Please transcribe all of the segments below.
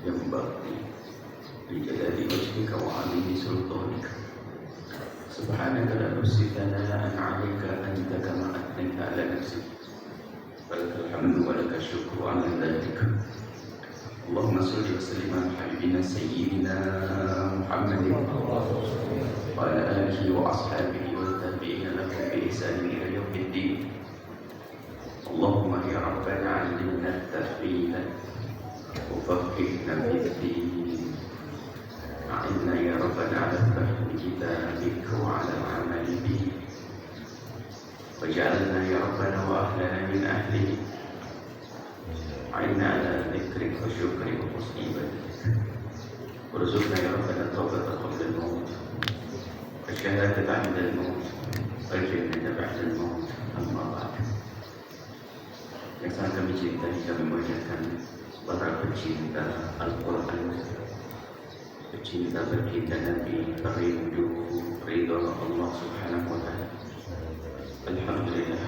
ينبغي بجلال وجهك وعظيم سلطانك. سبحانك لا نحصي ثناء عليك أنت كما أثنيت على نفسك، فلك الحمد ولك الشكر على ذلك. اللهم صل وسلم على حبيبنا سيدنا محمد وعلى آله وأصحابه والتابعين لهم بإحسان إلى يوم الدين. اللهم يا ربنا علمنا التأويل وفقهنا في الدين، أعنا يا ربنا على فهم كتابك وعلى العمل به، واجعلنا يا ربنا وأهلنا من أهله، أعنا على ذكرك وشكرك وحسن عبادتك، وارزقنا يا ربنا التوبة قبل الموت والشهادة عند الموت والجنة بعد الموت. أما بعد، yang sangat kami cintai, kami muliakan para pecinta Al-Quran, pecinta baginda Nabi, perindu ridha Allah Subhanahu wa Ta'ala. Alhamdulillah,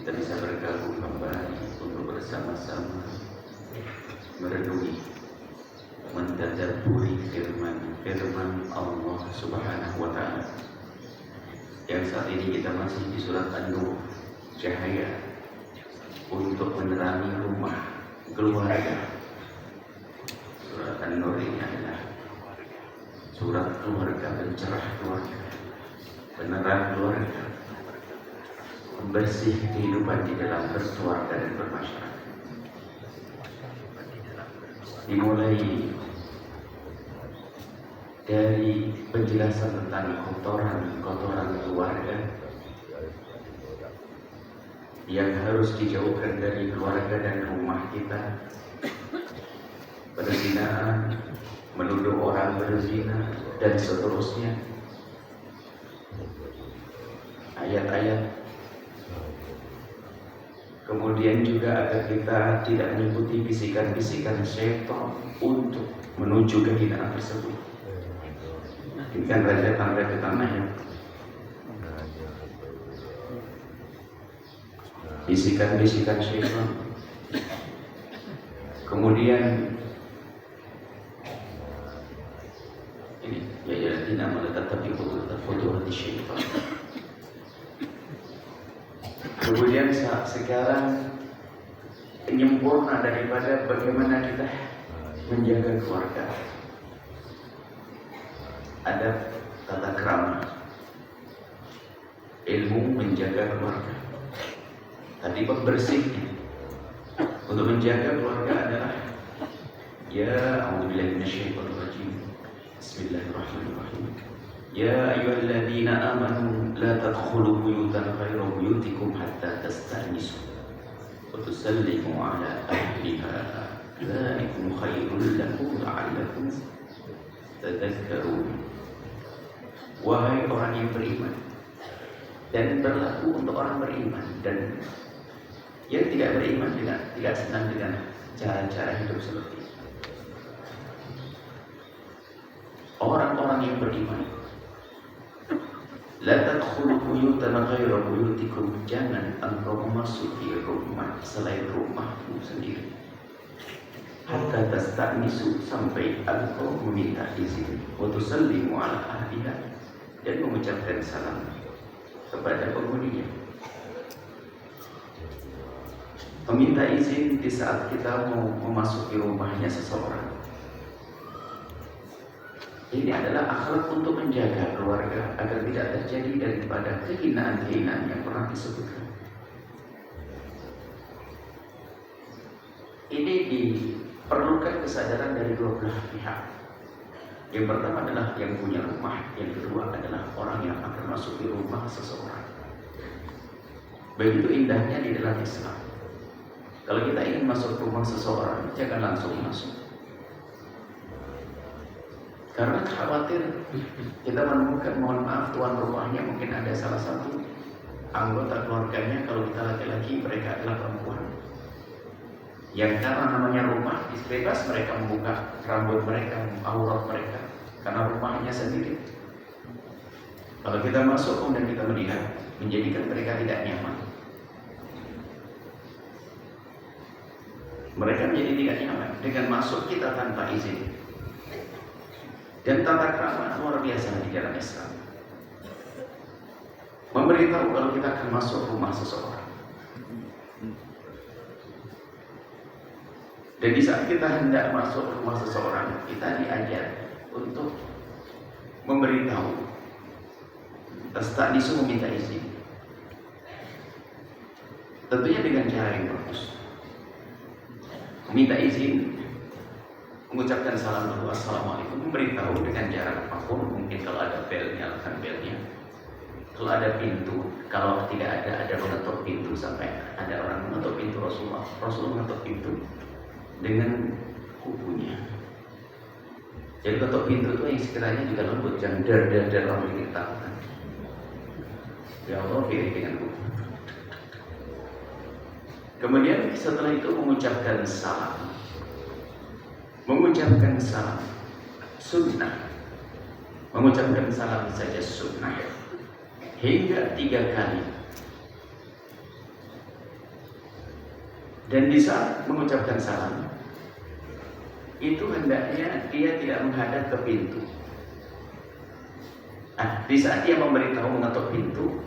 kita bisa bergabung kembali untuk bersama-sama merenungi, mentadabburi firman Allah Subhanahu wa Ta'ala. Yang saat ini kita masih di surat An-Nur, cahaya untuk menerangi rumah keluarga. Surat An-Nur ini adalah surat keluarga, pencerah keluarga, penerang keluarga, membersih kehidupan di dalam berkeluarga dan bermasyarakat. Dimulai dari penjelasan tentang kotoran keluarga yang harus dijauhkan dari keluarga dan rumah kita. Perzinahan, menuduh orang berzina, dan seterusnya. Ayat-ayat. Kemudian juga agar kita tidak mengikuti bisikan-bisikan syaitan untuk menuju kehinaan tersebut. Ini kan raja tangga ke tanah ya. Bisikan-bisikan syaitan. Kemudian ini ya tidak menetapkan foto hati syaitan. Kemudian sekarang penyempurna daripada bagaimana kita menjaga keluarga, adab tata krama, ilmu menjaga keluarga. Tadi pembersihnya untuk menjaga keluarga adalah ya a'udzubillahi minasyaitonir rajim. Bismillahirrahmanirrahim. Ya ayyuhalladzina amanu la tadkhulu buyutan ghayra buyutikum hatta tasta'nisu wa tusallimu ala ahliha. Dzalikum khairul lakum la'allakum tadhakkarun. Wahai orang yang beriman, dan berlaku untuk orang beriman dan yang tidak beriman tidak senang dengan cara-cara hidup seperti itu. Orang-orang yang beriman, la tadkhulu buyutan ghayra buyutikum, jangan engkau memasuki rumah selain rumahmu sendiri. Hatta tasta'nisu, sampai engkau meminta izin. Wa tusallimu ala ahliha, dan mengucapkan salam kepada penghuninya. Meminta izin di saat kita mau memasuki rumahnya seseorang. Ini adalah akhlak untuk menjaga keluarga agar tidak terjadi daripada kehinaan-kehinaan yang pernah disebutkan. Ini diperlukan kesadaran dari dua belah pihak. Yang pertama adalah yang punya rumah, yang kedua adalah orang yang akan masuk di rumah seseorang. Begitu indahnya di dalam Islam. Kalau kita ingin masuk rumah seseorang, jangan langsung masuk. Karena khawatir kita menemukan, mohon maaf, tuan rumahnya mungkin ada salah satu anggota keluarganya, kalau kita laki-laki, mereka adalah perempuan. Yang karena namanya rumah, bebas mereka membuka rambut mereka, aurat mereka, karena rumahnya sendiri. Kalau kita masuk kemudian kita melihat, menjadikan mereka tidak nyaman. Mereka menjadi tidak nyaman dengan masuk kita tanpa izin. Dan tata krama luar biasa di dalam Islam. Memberitahu kalau kita akan masuk rumah seseorang. Dan di saat kita hendak masuk rumah seseorang, kita diajar untuk memberitahu. Tastanisu meminta izin. Tentunya dengan cara yang bagus. Meminta izin, mengucapkan salam dulu, assalamualaikum, memberitahu dengan jarak apapun, mungkin kalau ada bel, nyalakan belnya. Kalau ada pintu, kalau tidak ada mengetuk pintu, sampai ada orang mengetuk pintu Rasulullah mengetuk pintu dengan kukunya. Jadi ketuk pintu itu yang sekiranya juga lembut, jangan dar orang ini ketakutan. Ya Allah, pilih dengan kuku. Kemudian setelah itu mengucapkan salam. Mengucapkan salam sunnah. Mengucapkan salam saja sunnah. Hingga 3 kali. Dan di saat mengucapkan salam, itu hendaknya dia tidak menghadap ke pintu. Di saat dia memberitahu mengetuk pintu,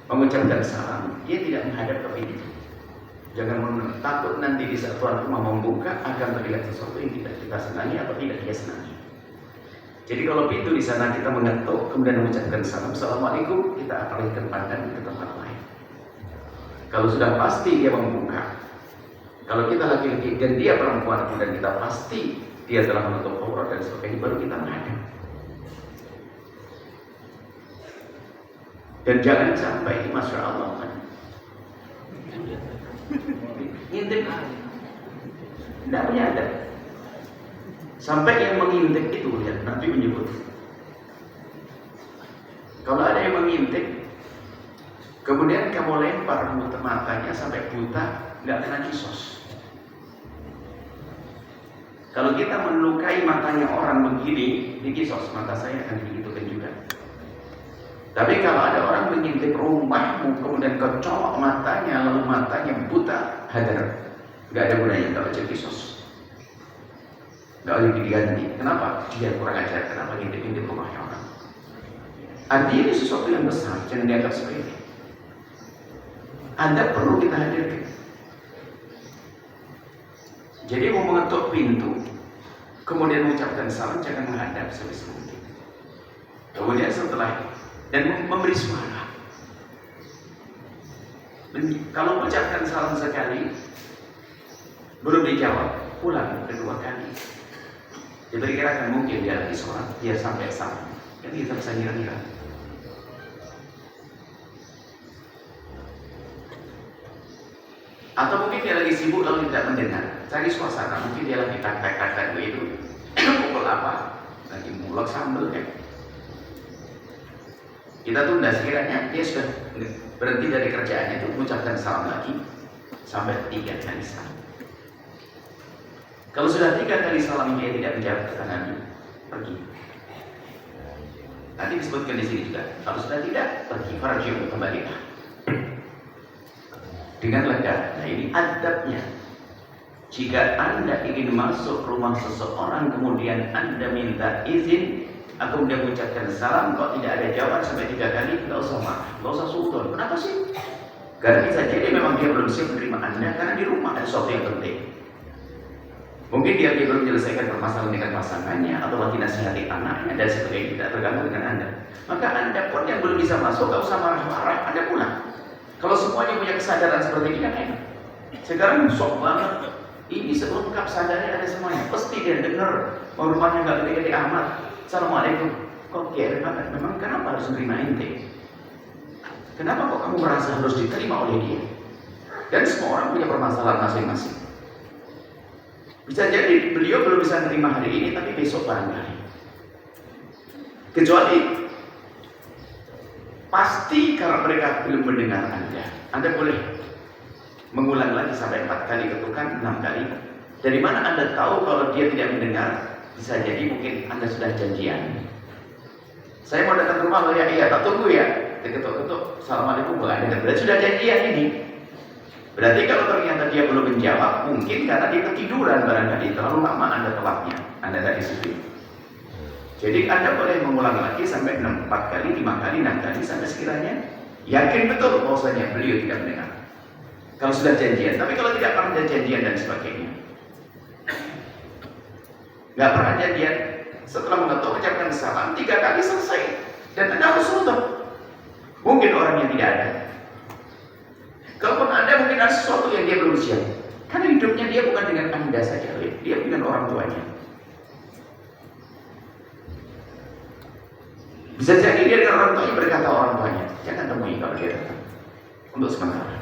mengucapkan salam, dia tidak menghadap ke pintu. Jangan takut nanti di saat tuan rumah membuka akan terlihat sesuatu yang tidak kita senangi atau tidak dia senangi. Jadi kalau pintu di sana kita mengetuk, kemudian mengucapkan salam, assalamualaikum, kita alihkan pandang ke tempat lain. Kalau sudah pasti dia membuka, kalau kita laki-laki dan dia perempuan, kemudian kita pasti dia telah menutup aurat dan sebagainya, baru kita menghadap. Dan jangan sampai, masya Allah, ngintip, tidak punya adab. Sampai yang mengintip itu, lihat Nabi menyebut, kalau ada yang mengintip, kemudian kamu lempar matanya sampai buta, nggak kena kisos. Kalau kita melukai matanya orang begini, di kisos, mata saya akan digitukan juga. Tapi kalau ada orang mengintip rumahmu, kemudian kecolok matanya, lalu matanya buta, hadar, nggak ada gunanya, nggak wajib kisos, nggak wajib diganti. Kenapa? Dia kurang ajar. Kenapa ngintip-ngintip rumahnya orang? Artinya ini sesuatu yang besar, jangan dianggap sepele. Anda perlu kita hadirkan. Jadi mau mengetuk pintu, kemudian mengucapkan salam, jangan menghadap sebisa mungkin. Kemudian setelah dan memberi suara. Kalau mengucapkan salam sekali, belum dijawab, ulang kedua kali. Diperkirakan mungkin dia lagi sholat, dia sampai salam. Kan kita bisa ngira-ngira. Atau mungkin dia lagi sibuk lalu tidak mendengar. Cari suasana, mungkin dia lagi tak-tak begitu. Pukul apa? Lagi mulek sambel kan. Kita tunda sekiranya dia sudah berhenti dari kerjaannya itu, mengucapkan salam lagi sampai 3 kali salam. Kalau sudah 3 kali salam dia tidak menjawab, kata Nabi, pergi. Nanti disebutkan di sini juga. Kalau sudah tidak, pergi, farji'u, kembalilah dengan lega. Nah ini adabnya. Jika Anda ingin masuk rumah seseorang, kemudian Anda minta izin, kemudian mengucapkan salam, kok tidak ada jawaban sampai 3 kali, nggak usah marah, nggak usah suudon. Kenapa sih? Karena bisa jadi memang dia belum siap menerima Anda, karena di rumah ada sesuatu yang penting. Mungkin dia belum menyelesaikan permasalahan dengan pasangannya, atau lagi nasihati anaknya, dan sebagainya, tidak terganggu dengan Anda. Maka Anda pun yang belum bisa masuk, nggak usah marah-marah, Anda pulang. Kalau semuanya punya kesadaran seperti ini kan enak. Sekarang sok banget. Ini sebelum kap sadarnya ada semuanya. Pasti dia dengar, rumahnya nggak gede-gede amat. Assalamualaikum. Kok kirim banget? Memang kenapa harus menerima ente? Kenapa kok kamu merasa harus diterima oleh dia? Dan semua orang punya permasalahan masing-masing. Bisa jadi beliau belum bisa menerima hari ini, tapi besok barangkali. Kecuali pasti karena mereka belum mendengar Anda boleh mengulang lagi sampai 4 kali ketukan, 6 kali. Dari mana Anda tahu kalau dia tidak mendengar? Bisa jadi mungkin Anda sudah janjian. Saya mau datang ke rumah, iya, tak tunggu ya. Ketuk-ketuk, assalamualaikum, nggak dengar. Berarti sudah janjian ini. Berarti kalau ternyata dia belum menjawab, mungkin karena dia ketiduran barangkali, terlalu lama Anda telatnya, Anda dari situ. Jadi Anda boleh mengulang lagi sampai 4 kali, 5 kali, 6 kali, sampai sekiranya yakin betul bahwasanya beliau tidak mendengar. Kalau sudah janjian, tapi kalau tidak pernah janjian dan sebagainya, nggak pernah janjian, setelah mengetuk ucapkan salam 3 kali selesai, dan Anda harus tutup. Mungkin orangnya tidak ada. Kalaupun ada, mungkin ada sesuatu yang dia belum siap. Karena hidupnya dia bukan dengan Anda saja, dia dengan orang tuanya. Bisa jadi dia dengan orang tuanya berkata orang tuanya, jangan temui kalau dia datang. Untuk sementara.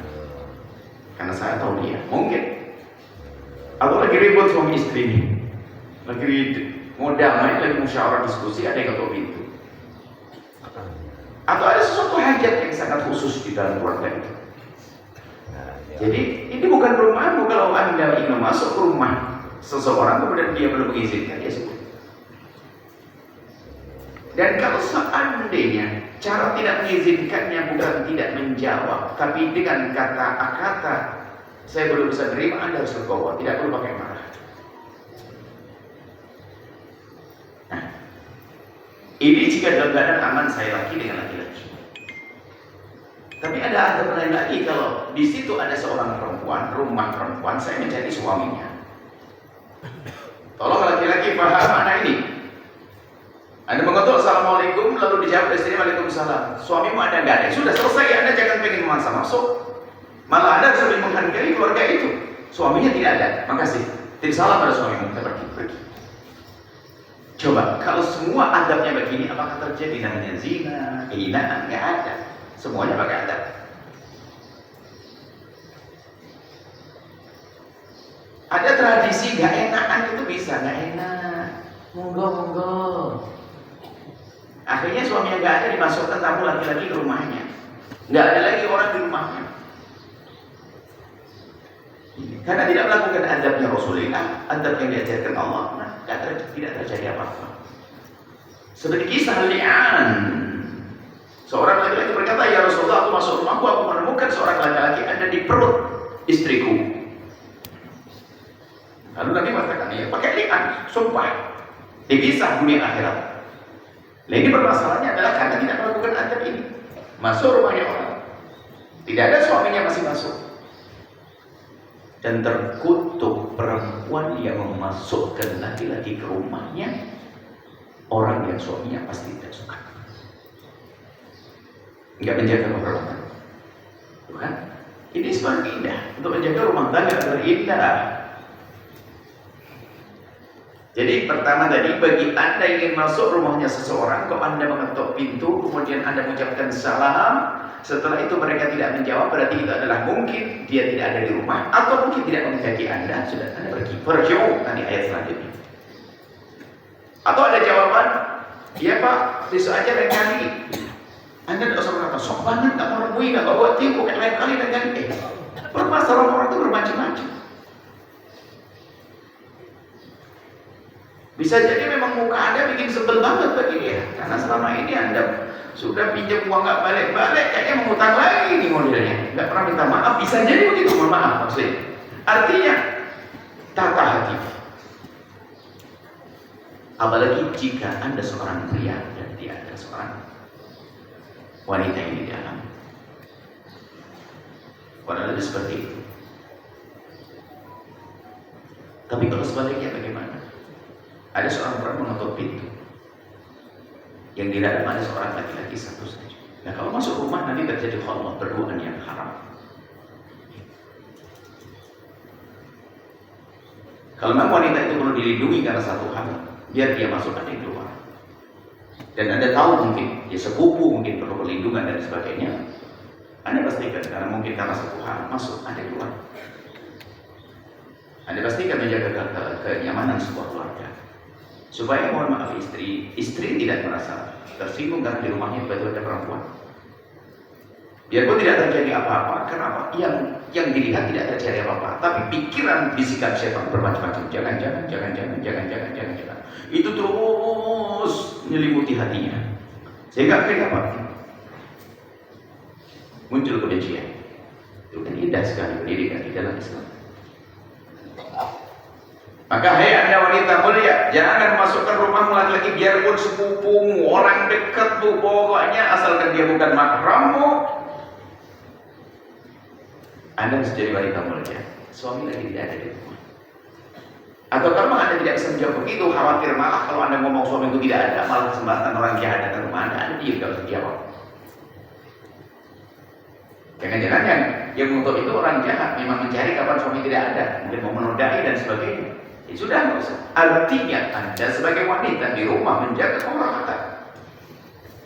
Karena saya tahu dia, mungkin. Atau lagi ribut suami istri ini. Lagi mau damai, lagi musyawarah diskusi, ada yang ketuk pintu. Atau ada sesuatu hajat yang sangat khusus di dalam keluarga itu. Jadi ini bukan rumahmu. Kalau Anda ingin masuk ke rumah seseorang kemudian dia belum mengizinkan, dia sebut. Dan kalau seandainya cara tidak mengizinkannya bukan tidak menjawab, tapi dengan kata-kata saya belum bisa terima, Anda harus legowo, tidak perlu pakai marah. Nah, ini jika dalam keadaan aman saya laki dengan laki-laki. Tapi ada adab lain lagi, kalau di situ ada seorang perempuan, rumah perempuan, saya menjadi suaminya. Tolong laki-laki paham mana ini? Anda mengetuk assalamualaikum, lalu dijawab istrinya waalaikumsalam. Suamimu ada nggak ada? Sudah selesai, Anda jangan pengen memaksa masuk. Malah Anda sudah menghargai keluarga itu. Suaminya tidak ada, makasih. Tidak salah pada suamimu, kita pergi. Coba, kalau semua adabnya begini, apakah terjadi namanya zina, kehinaan? Nggak ada. Semuanya pakai adab. Ada tradisi gak enakan itu bisa, gak enak. Monggo. Akhirnya suaminya gak ada, dimasukkan tamu laki-laki ke rumahnya. Gak ada lagi orang di rumahnya. Karena tidak melakukan adabnya Rasulullah, adab yang diajarkan Allah, nah, tidak terjadi apa-apa. Seperti kisah li'an. Seorang laki-laki berkata, ya Rasulullah, aku masuk rumahku, aku menemukan seorang laki-laki ada di perut istriku. Lalu Nabi mengatakan, ya pakai li'an, sumpah, dipisah dunia akhirat. Nah ini permasalahannya adalah karena tidak melakukan adab ini. Masuk rumahnya orang, tidak ada suaminya masih masuk. Dan terkutuk perempuan yang memasukkan laki-laki ke rumahnya, orang yang suaminya pasti tidak suka. Enggak menjaga kehormatan, bukan? Ini sebenarnya indah untuk menjaga rumah tangga berindah. Jadi pertama tadi, bagi Anda yang ingin masuk rumahnya seseorang, kalau Anda mengetuk pintu, kemudian Anda mengucapkan salam, setelah itu mereka tidak menjawab, berarti itu adalah mungkin dia tidak ada di rumah, atau mungkin tidak menghendaki Anda, sudah Anda pergi. Perjauh, nanti ayat selanjutnya. Atau ada jawaban, iya Pak, besok aja lain kali. Anda tidak usah berkata, sok banget, gak mau remui, gak bawa tim, bukan lain kali lain kali. Permasalahan orang itu bermacam-macam. Bisa jadi memang muka Anda bikin sebel banget bagi dia, karena selama ini Anda sudah pinjam uang nggak balik-balik, kayaknya mengutang lagi nih modelnya, nggak pernah minta maaf. Bisa jadi begitu, mohon maaf maksudnya. Artinya tata hati. Apalagi jika Anda seorang pria dan dia ada seorang wanita ini di dalam. Padahal seperti itu. Tapi kalau sebaliknya bagaimana? Ada seorang perempuan mengetuk pintu, yang di dalam ada seorang laki-laki satu saja. Nah kalau masuk rumah nanti terjadi khulwat, berduaan yang haram. Kalau memang wanita itu perlu dilindungi karena satu hal, biar dia masuk ada yang keluar. Dan Anda tahu mungkin dia sepupu, mungkin perlu perlindungan dan sebagainya. Anda pastikan karena mungkin karena satu hal masuk ada yang keluar. Anda pastikan menjaga kenyamanan sebuah keluarga. Supaya mohon maaf istri tidak merasa tersinggung karena di rumahnya tiba-tiba ada perempuan. Biarpun tidak terjadi apa-apa, kenapa? Yang dilihat tidak terjadi apa-apa, tapi pikiran bisikan syaitan bermacam-macam. Jangan. Itu terus menyelimuti hatinya. Sehingga akhirnya apa? Muncul kebencian. Itu kan indah sekali pendidikan di dalam Islam. Maka hai anda wanita mulia, jangan masukkan rumahmu laki-laki biarpun sepupumu, orang dekatmu, pokoknya asalkan dia bukan mahrammu. Anda mesti jadi wanita mulia. Suami lagi tidak ada di rumah. Atau kalau anda tidak bisa menjawab begitu, khawatir malah kalau anda ngomong suami itu tidak ada, malah kesempatan orang jahat datang ke rumah anda dia tidak bisa jawab. Jangan-jangan yang untuk itu orang jahat memang mencari kapan suami tidak ada, mungkin mau menodai dan sebagainya. Ya sudah, nggak usah. Artinya anda sebagai wanita di rumah menjaga kehormatan.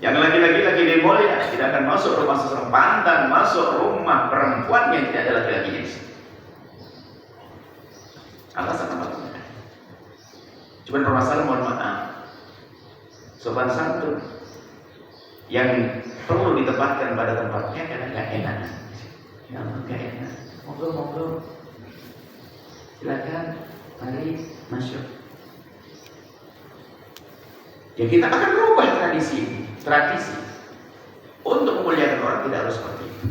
Yang laki-laki di mulia tidak akan masuk rumah seseorang, pantang masuk rumah perempuan yang tidak ada laki-lakinya. Alasan apa? Cuma permasalahan, mohon maaf, sopan santun yang perlu ditempatkan pada tempatnya karena nggak enak. Nggak enak. Ngobrol-ngobrol. Silakan, mari masuk. Ya kita akan berubah tradisi untuk memuliakan orang tidak harus seperti itu.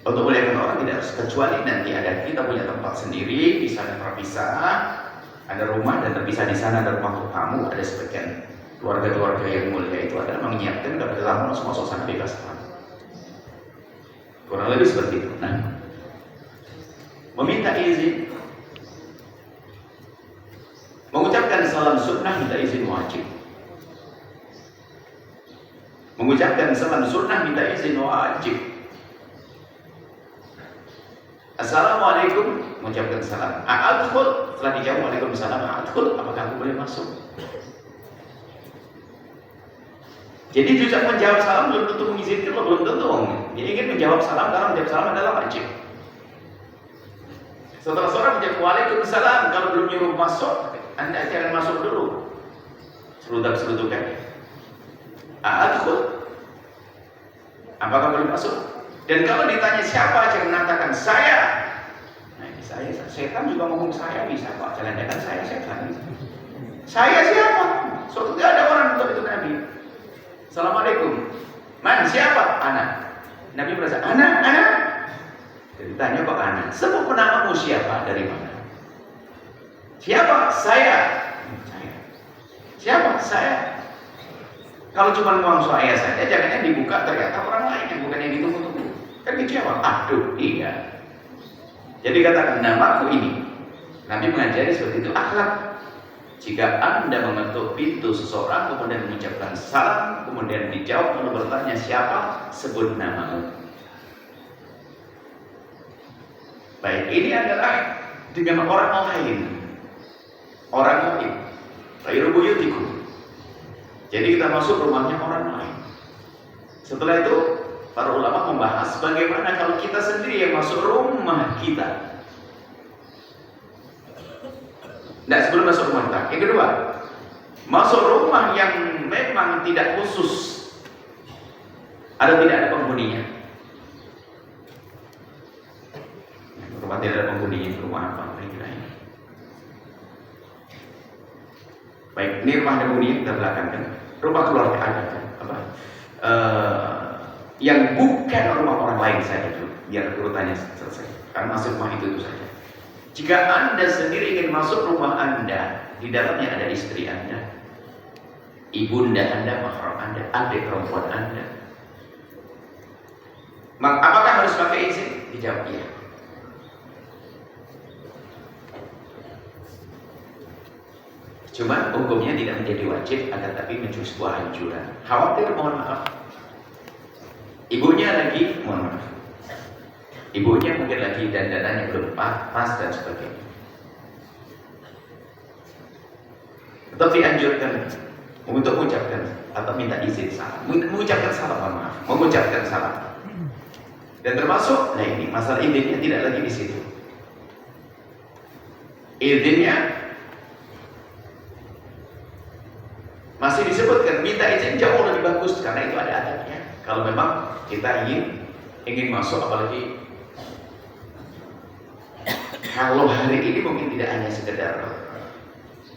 Untuk memuliakan orang tidak harus, kecuali nanti ada kita punya tempat sendiri, di sana terpisah, ada rumah dan terpisah di sana ada rumah untuk tamu, ada sebagian keluarga-keluarga yang mulia itu adalah menyiapkan kalau kita tamu langsung masuk sana bebas tamu. Kurang lebih seperti itu. Nah, meminta izin, mengucapkan salam sunnah minta izin wajib. Mengucapkan salam sunnah minta izin wajib. Assalamualaikum, mengucapkan salam. A'adkhul, setelah dijawab waalaikumsalam, a'adkhul, apakah aku boleh masuk? Jadi juga menjawab salam belum tentu mengizinkan, belum tentu. Dia ingin menjawab salam, karena menjawab salam adalah wajib. Setelah seorang menjawab waalaikumsalam, kalau belum nyuruh masuk, anda jangan masuk dulu. Serudak-serudukan. A'adkhul, apakah boleh masuk? Dan kalau ditanya siapa, jangan mengatakan saya. Nah ini saya, setan juga ngomong saya bisa kok. Jangan-jangan saya setan. Saya siapa? Suatu tidak ada orang untuk itu Nabi. Assalamualaikum. Man siapa? Anak. Nabi merasa anak. Ditanya kok anak. Sebut namamu siapa? Dari mana? Siapa? Saya. Siapa? Saya. Kalau cuma ngomong saya saja, jangan dibuka ternyata orang lain yang bukan yang ditunggu-tunggu. Kan dijawab, aduh iya. Jadi katakan namaku ini. Nabi mengajari seperti itu akhlak. Jika anda mengetuk pintu seseorang kemudian mengucapkan salam, kemudian dijawab lalu bertanya siapa, sebut namamu. Baik, ini adalah dengan orang lain. Orang lain. Ghairu buyutikum. Jadi kita masuk rumahnya orang lain. Setelah itu para ulama membahas bagaimana kalau kita sendiri yang masuk rumah kita. Nah, sebelum masuk rumah kita. Yang kedua, masuk rumah yang memang tidak khusus atau tidak ada penghuninya. Rumah tidak ada penghuninya, rumah apa? Kira-kira. Baik, ini rumah ada penghuninya kita belakangkan. Rumah keluarga ada kan? Apa? Yang bukan rumah orang lain saja dulu, biar urutannya selesai. Karena masuk rumah itu saja. Jika anda sendiri ingin masuk rumah anda, di dalamnya ada istri anda, ibunda anda, mahram anda, adik perempuan anda. Apakah harus pakai izin? Dijawab iya. Cuma hukumnya tidak menjadi wajib, akan tapi menjadi sebuah anjuran. Khawatir, mohon maaf. Ibunya lagi, mohon maaf. Ibunya mungkin lagi dandanannya belum pas dan sebagainya. Tetap dianjurkan untuk mengucapkan atau minta izin salam. Mengucapkan salam, mohon maaf. Mengucapkan salam. Dan termasuk, nah ini masalah izinnya tidak lagi di situ. Izinnya masih disebutkan minta izin jauh lebih bagus karena itu ada adabnya. Kalau memang kita ingin masuk, apalagi kalau hari ini mungkin tidak hanya sekedar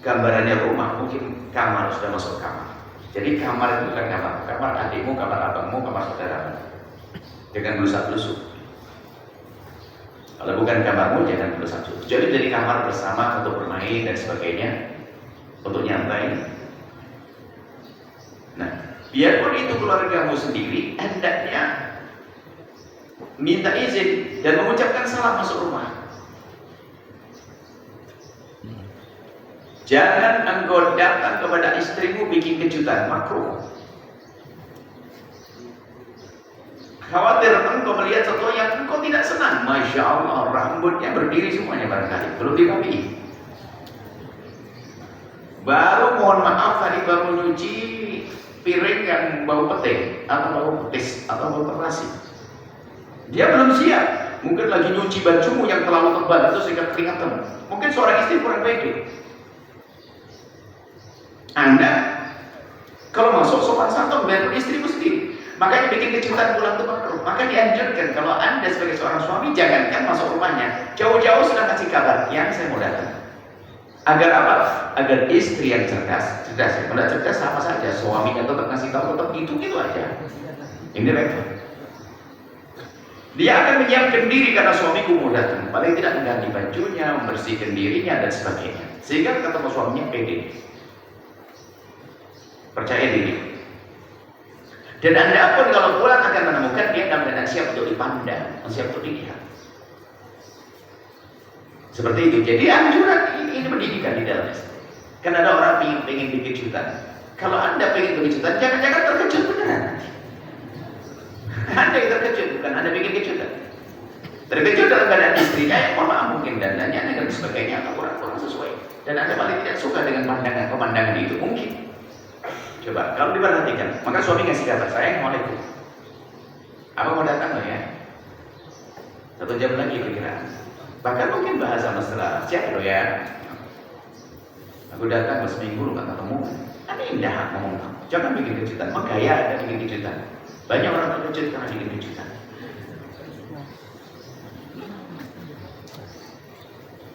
gambarannya rumah, mungkin kamar sudah masuk kamar. Jadi kamar itu bukan kamar adikmu, kamar abangmu, kamar saudaramu. Jangan blusak-blusuk. Kalau bukan kamarmu, jangan blusak-blusuk. Kecuali dari kamar bersama untuk bermain dan sebagainya, untuk nyantai. Nah, biarpun itu keluargamu sendiri, hendaknya minta izin dan mengucapkan salam masuk rumah. Jangan engkau datang kepada istrimu bikin kejutan, makruh. Khawatir engkau melihat sesuatu yang engkau tidak senang. Masya Allah, rambutnya berdiri semuanya barangkali, belum dirapi. Baru mohon maaf tadi baru nyuci piring yang bau pete atau bau petis atau bau terasi. Dia belum siap. Mungkin lagi nyuci bajumu yang terlalu tebal itu sehingga keringatan. Mungkin seorang istri kurang pede. Anda kalau masuk sopan santun biar istrimu sendiri. Makanya bikin kejutan pulang itu makruh. Maka dianjurkan kalau Anda sebagai seorang suami jangankan masuk rumahnya, jauh-jauh sudah kasih kabar, yang saya mau datang. Agar apa? Agar istri yang cerdas. Kalau cerdas sama saja, suaminya tetap ngasih tahu tetap gitu aja. Ini repot. Dia akan menyiapkan diri karena suamiku mau datang. Paling tidak mengganti bajunya, membersihkan dirinya dan sebagainya. Sehingga ketemu suaminya pede. Percaya diri. Dan Anda pun kalau pulang akan menemukan dia dalam keadaan siap untuk dipandang, siap untuk dilihat. Seperti itu. Jadi anjuran ini pendidikan di dalam Islam. Kan ada orang pengen bikin kejutan. Kalau Anda pengen bikin kejutan, jangan-jangan terkejut beneran. Anda yang terkejut, bukan Anda bikin kejutan. Terkejut dalam keadaan istrinya yang mohon maaf mungkin dandannya dan sebagainya atau kurang sesuai. Dan Anda paling tidak suka dengan pemandangan itu mungkin. Coba, kalau diperhatikan, maka suami ngasih kabar, sayang, Assalamualaikum. Apa mau datang loh ya? 1 jam lagi kira-kira. Bahkan mungkin bahasa mesra, siap loh ya? Aku datang seminggu lu gak ketemu. Kan indah ngomong kamu. Jangan bikin kejutan, menggaya ada bikin kejutan. Banyak orang terkejut karena bikin kejutan.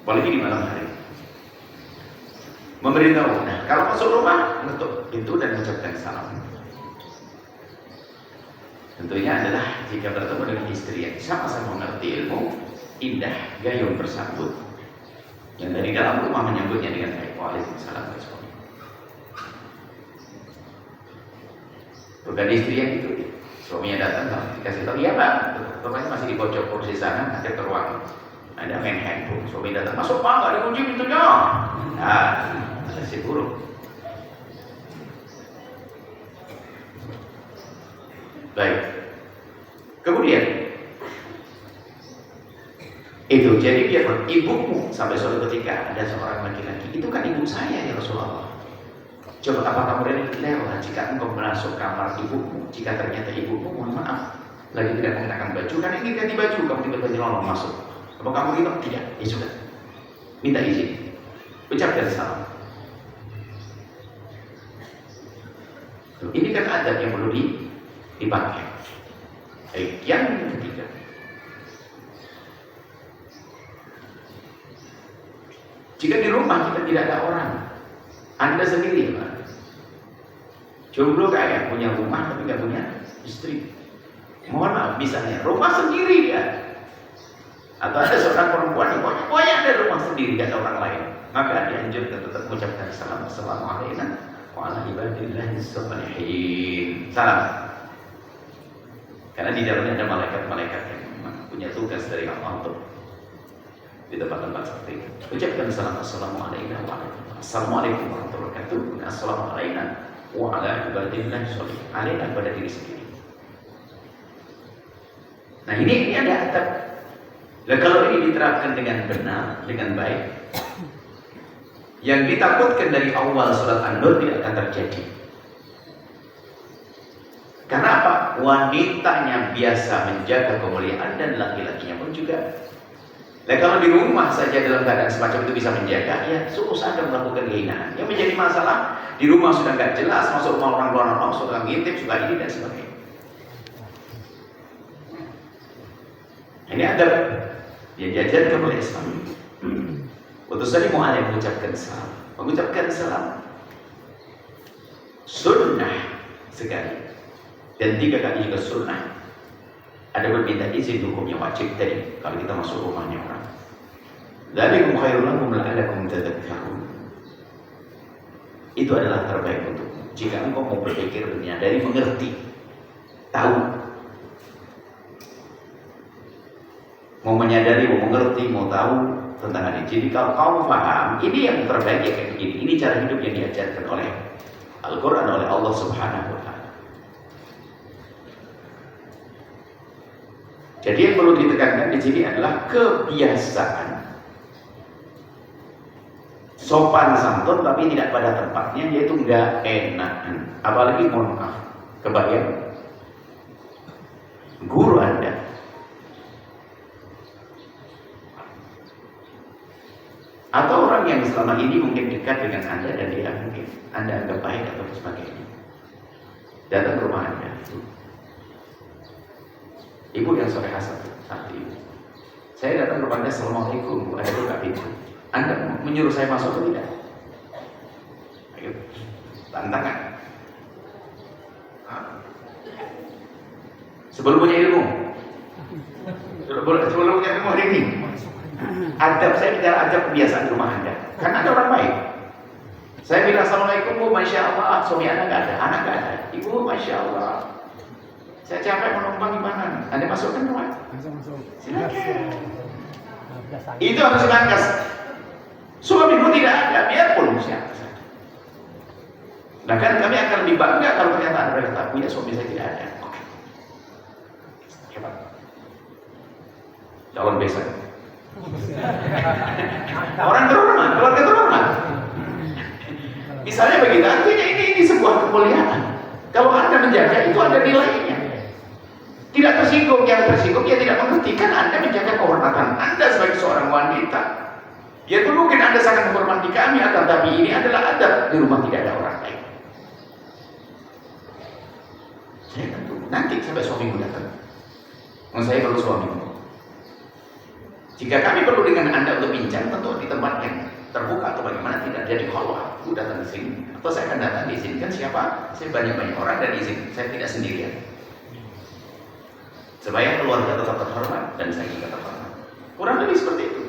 Apalagi di malam hari. Memberitahu. Nah, kalau masuk rumah, menutup pintu dan mengucapkan salam. Tentunya adalah jika bertemu dengan istri yang sama-sama mengerti ilmu, indah, gayung bersambut. Yang dari dalam rumah menyambutnya dengan baik. Waalaikumsalam. Bukan istri yang itu. Suaminya datang, dikasih tahu, iya bang, rumahnya masih di pojok kursi sana, nanti ke ruang. Ada main handphone. Suami datang, masuk pak, nggak dikunci pintunya. Nah, si buruk. Baik. Kemudian itu jadi dia ibumu sampai suatu ketika ada seorang laki-laki, itu kan ibu saya ya Rasulullah. Coba apa kamu dari lewat jika engkau masuk kamar ibumu, jika ternyata ibumu mohon maaf lagi tidak mengenakan baju, karena ingin ganti baju, kamu tiba-tiba nyelonong masuk. Apa kamu itu tidak? Ya sudah. Minta izin. Ucapkan salam. Ini kan adab yang perlu dipakai. Yang ketiga, jika di rumah kita tidak ada orang, Anda sendiri, Pak. Jomblo kaya punya rumah tapi nggak punya istri. Mohon maaf, misalnya rumah sendiri dia, atau ada seorang perempuan yang pokoknya ada rumah sendiri, nggak ada orang lain, maka dianjurkan tetap mengucapkan salam, assalamualaikum wa ala ibadillahi sholihin. Salam. Karena di dalamnya ada malaikat-malaikat yang punya tugas dari Allah untuk di tempat-tempat seperti itu. Ucapkan salam, assalamualaikum warahmatullahi wabarakatuh. Assalamualaikum wa ala ibadillahi sholihin. Alaina pada diri sendiri. Nah ini ada adab. Nah, kalau ini diterapkan dengan benar, dengan baik, yang ditakutkan dari awal surat An-Nur tidak akan terjadi. Karena apa? Wanitanya biasa menjaga kemuliaan dan laki-lakinya pun juga. Nah kalau di rumah saja dalam keadaan semacam itu bisa menjaga, ya suruh saja melakukan kehinaan. Yang menjadi masalah di rumah sudah nggak jelas, masuk rumah orang luar orang suka ngintip, suka ini dan sebagainya. Ini adab yang diajarkan oleh Islam. Utusan Mu'alim mengucapkan salam. Mengucapkan salam sunnah sekali dan 3 kali juga sunnah. Ada minta izin hukumnya wajib tadi kalau kita masuk rumahnya orang. Dzalikum khairul lakum la'allakum tadhakkarun. Itu adalah terbaik untukmu. Jika engkau mau berpikir menyadari, mengerti, tahu, mau menyadari, mau mengerti, mau tahu tentang hal ini. Jadi kalau kamu paham, ini yang terbaik ya kayak begini. Ini cara hidup yang diajarkan oleh Al-Quran, oleh Allah Subhanahu wa Ta'ala. Jadi yang perlu ditekankan di sini adalah kebiasaan sopan santun tapi tidak pada tempatnya, yaitu nggak enakan. Apalagi mohon maaf, kebayang guru Anda atau orang yang selama ini mungkin dekat dengan Anda dan dia mungkin Anda anggap baik atau sebagainya, datang ke rumah Anda. Ibu yang soleh saat ibu, saya datang ke rumah Anda, assalamualaikum, ada buka pintu. Anda menyuruh saya masuk atau tidak? Ayo, tantangan. Sebelum punya ilmu, sebelum punya ilmu hari ini, adab, saya bicara adab kebiasaan rumah Anda. Kan ada orang baik. Saya bilang assalamualaikum Bu, masya Allah, suami anak nggak ada, anak nggak ada. Ibu, masya Allah, saya capek menumpang gimana? Anda masukkan rumah? Masuk. Silakan. Itu harus diangkat. Suamimu tidak ada, biarpun siapa saja. Bahkan kami akan lebih bangga kalau ternyata Anda berkata, punya suami saya tidak ada. Oke. Hebat. Calon besan. Orang terhormat, keluarga terhormat. Misalnya begitu, artinya ini sebuah kemuliaan. Kalau Anda menjaga itu ada nilainya. Tidak tersinggung, yang tersinggung dia tidak mengerti. Kan Anda menjaga kehormatan Anda sebagai seorang wanita. Ya itu mungkin Anda sangat menghormati kami, akan tapi ini adalah adab. Di rumah tidak ada orang lain. Saya tentu nanti sampai suamimu datang. Saya perlu suamimu. Jika kami perlu dengan Anda untuk bincang, tentu di tempat yang terbuka atau bagaimana, tidak jadi khalwah. Aku datang di sini, atau saya akan datang di sini. Kan siapa? Saya banyak orang dan izin. Saya tidak sendirian. Supaya keluarga tetap terhormat dan saya juga terhormat. Kurang lebih seperti itu.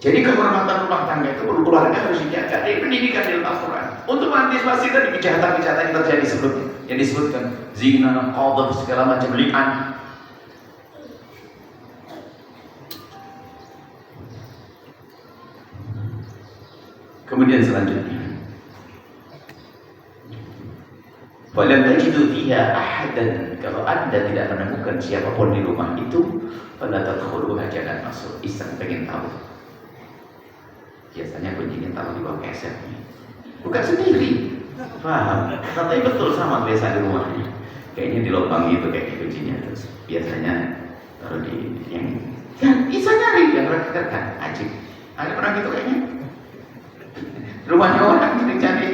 Jadi kehormatan rumah tangga itu perlu keluarga harus dijaga. Dari pendidikan dalam Al-Quran untuk mengantisipasi tadi kejahatan-kejahatan yang terjadi sebelumnya, yang disebutkan zina, qadhaf, segala macam li'an. Kemudian selanjutnya, walam tajidu fiha ahadan, kalau Anda tidak menemukan siapapun di rumah itu, fala tadkhuluha, jangan masuk. Iseng pengen tahu. Biasanya kuncinya taruh di bawah kesetnya. Bukan sendiri. Paham? Katanya betul sama biasa di rumahnya. Kayaknya di lubang itu kayak kuncinya terus. Biasanya taruh di yang kan bisa nyari yang rekan ajib. Ada pernah gitu kayaknya? Rumahnya orang cari.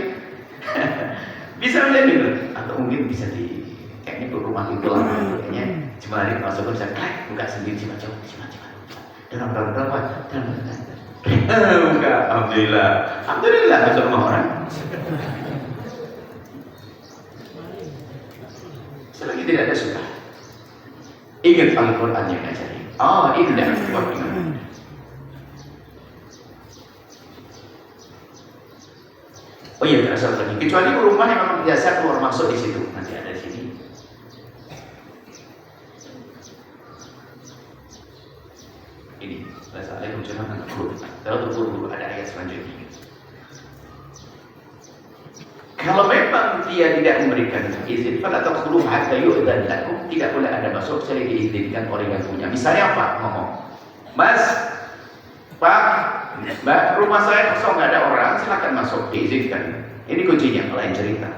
Bisa menjadi gitu. Atau mungkin bisa di kayaknya ke rumah itu lah. Kayaknya cuma ada masuk bisa buka sendiri cuma. Dalam berapa? Enggak, alhamdulillah masuk rumah orang. Selagi tidak ada suka. Ingat Al-Quran yang ajari. Oh, indah. Oh iya, terasa lagi. Kecuali rumah yang memang biasa keluar masuk di situ. Nanti ada di sini. Ini. Assalamualaikum warahmatullahi wabarakatuh. Dulu ada ayat selanjutnya. Kalau memang dia tidak memberikan izin, pada taqulu hatta yu'dzan lakum, tidak boleh Anda masuk kecuali diizinkan oleh yang punya. Misalnya Pak ngomong, Mas, Pak, Mbak, rumah saya kosong nggak ada orang, silakan masuk, diizinkan. Ini kuncinya, lain cerita.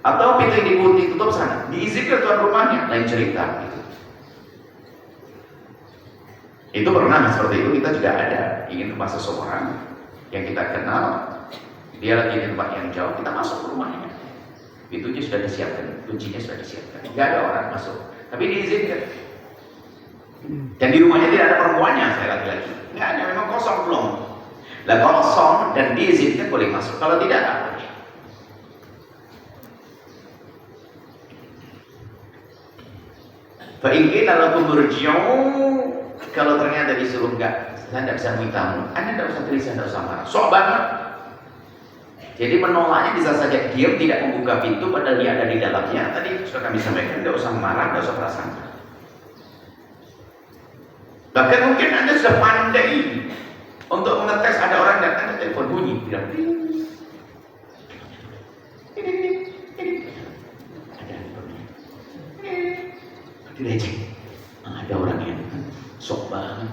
Atau pintu yang ditutup sana, diizinkan tuan rumahnya, lain cerita. Itu pernah seperti itu. Kita juga ada ingin rumah seseorang yang kita kenal, dia lagi di tempat yang jauh, kita masuk ke rumahnya. Pintunya sudah disiapkan, kuncinya sudah disiapkan, nggak ada orang masuk, tapi diizinkan. Dan di rumahnya tidak ada perempuannya, saya laki-laki, nggak ada, memang kosong belum. Lah kosong dan diizinkan boleh masuk, kalau tidak boleh. Fa in qila lakum irji'u, kalau ternyata disuruh enggak, saya tidak bisa mintamu, Anda tidak usah gelisah, tidak usah marah. Sok banget. Jadi menolaknya bisa saja diam, tidak membuka pintu padahal dia ada di dalamnya. Tadi sudah kami sampaikan, tidak usah marah, tidak usah prasangka. Bahkan mungkin Anda sudah pandai untuk mengetes ada orang datang ke telepon bunyi, bilang dilecek, ada orang yang sok banget.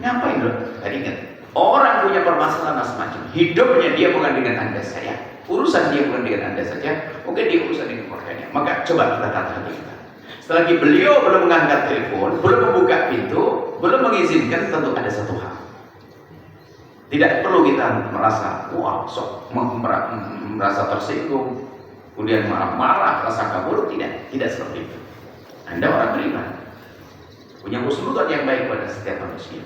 Ngapain loh? Tadi ingat, orang punya permasalahan macam-macam. Hidupnya dia bukan dengan Anda saya, urusan dia bukan dengan Anda saja, mungkin dia urusan dengan keluarganya. Maka coba kita tata hati kita. Selagi beliau belum mengangkat telepon, belum membuka pintu, belum mengizinkan, tentu ada satu hal. Tidak perlu kita merasa wah sok merasa tersinggung, kemudian marah-marah, rasa kabur, tidak seperti itu. Anda orang beriman, punya husnudzon yang baik pada setiap manusia.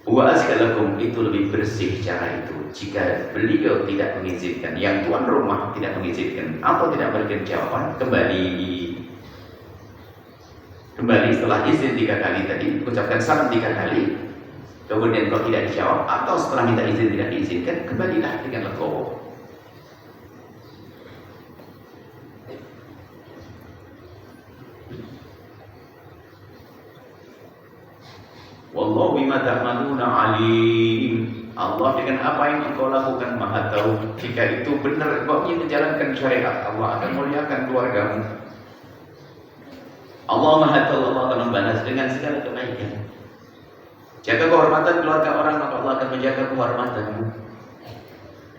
Wa azkalakum, itu lebih bersih cara itu. Jika beliau tidak mengizinkan, yang tuan rumah tidak mengizinkan atau tidak memberikan jawaban, kembali setelah izin 3 kali tadi, ucapkan salam 3 kali, kemudian kalau tidak dijawab atau setelah minta izin tidak diizinkan, kembalilah dengan legowo. Wallahu bima ta'maluna alim. Allah dengan apa yang engkau lakukan maha tahu. Jika itu benar engkau ingin menjalankan syariat, Allah akan muliakan keluargamu. Allah maha tahu, Allah akan membalas dengan segala kebaikan. Jaga kehormatan keluarga orang, maka Allah akan menjaga kehormatanmu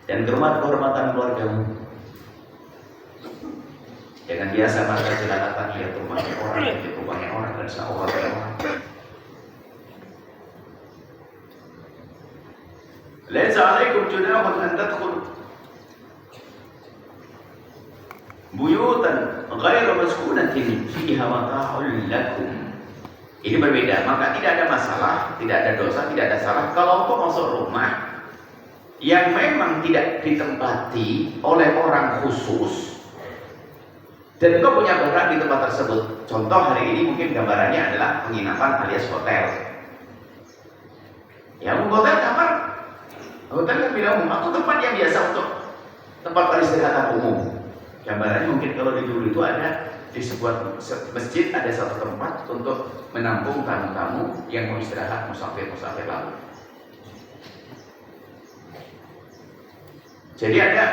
dan kehormatan keluargamu. Jangan biasa mata jelalatan lihat rumahnya orang, lihat rumahnya orang dan seorang orang. Laisa alaikum junahun an tadkhulu buyutan ghairu maskunatin fiha mata'ul lakum. Ini berbeda, maka tidak ada masalah, tidak ada dosa, tidak ada salah kalau engkau masuk rumah yang memang tidak ditempati oleh orang khusus dan engkau punya barang di tempat tersebut. Contoh hari ini mungkin gambarannya adalah penginapan alias hotel. Ya, hotel kamar. Hotel kan bilang umum, atau tempat yang biasa untuk tempat peristirahatan umum. Gambarannya mungkin kalau di dulu itu ada di sebuah masjid ada satu tempat untuk menampung tamu-tamu yang mau istirahat, musafir lalu. Jadi ada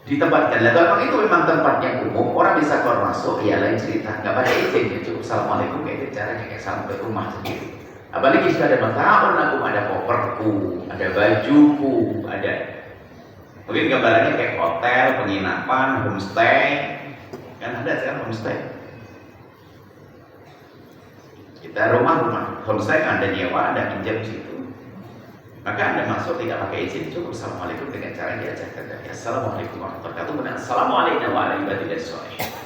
ditempatkan. Lalu itu memang tempatnya umum, orang bisa keluar masuk, ya lain cerita. Nggak pada izin, ya cukup assalamualaikum kayak caranya kayak salam ke rumah sendiri. Apalagi jika ada mata'un lakum, ada koperku, ada bajuku, ada mungkin gambarannya kayak hotel, penginapan, homestay. Kan ada sekarang homestay. Kita rumah homestay ada nyewa, ada pinjam di situ. Maka Anda masuk tidak pakai izin, cukup assalamualaikum dengan cara diajarkan dari assalamualaikum warahmatullahi wabarakatuh, dan assalamualaikum warahmatullahi wabarakatuh.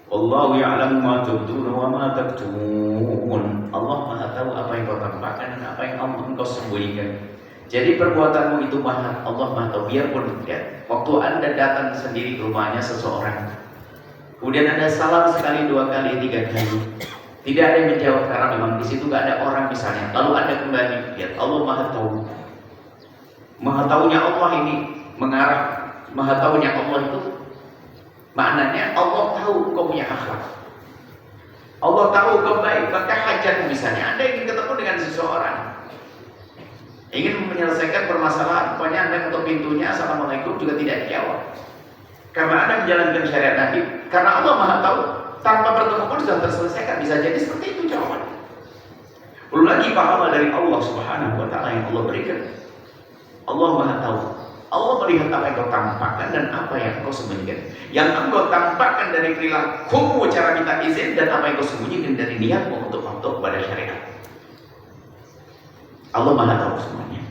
Allahu ya'lamu ma tubduna wa ma taktumun. Allah Maha tahu apa yang kau tampakkan dan apa yang engkau sembunyikan. Jadi perbuatanmu itu Allah Maha tahu. Biarpun waktu Anda datang sendiri ke rumahnya seseorang, kemudian Anda salam sekali, 2 kali, 3 kali, tidak ada yang menjawab karena memang di situ gak ada orang misalnya. Lalu Anda kembali, lihat Allah Maha tahu. Maha taunya Allah ini mengarah, Maha taunya Allah itu maknanya Allah tahu kau punya akhlak, Allah tahu kau baik. Maka hajat misalnya Anda ingin ketemu dengan seseorang, ingin menyelesaikan permasalahan, pokoknya Anda ketuk pintunya, assalamualaikum juga tidak dijawab karena Anda menjalankan syariat Nabi. Karena Allah Maha tahu, tanpa bertemu pun sudah terselesaikan. Bisa jadi seperti itu jawabannya. Belum lagi pahala dari Allah Subhanahu wa Ta'ala yang Allah berikan. Allah Maha tahu, Allah melihat apa yang kau tampakkan dan apa yang kau sembunyikan. Yang engkau tampakkan dari perilakumu, cara minta izin, dan apa yang kau sembunyikan dari niatmu untuk patuh kepada syariat. Allah Maha tahu semuanya.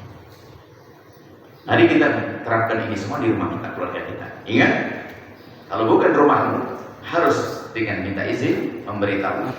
Mari kita terapkan ini semua di rumah kita, keluarga kita. Ingat, kalau bukan rumahmu, harus dengan minta izin, memberitahu.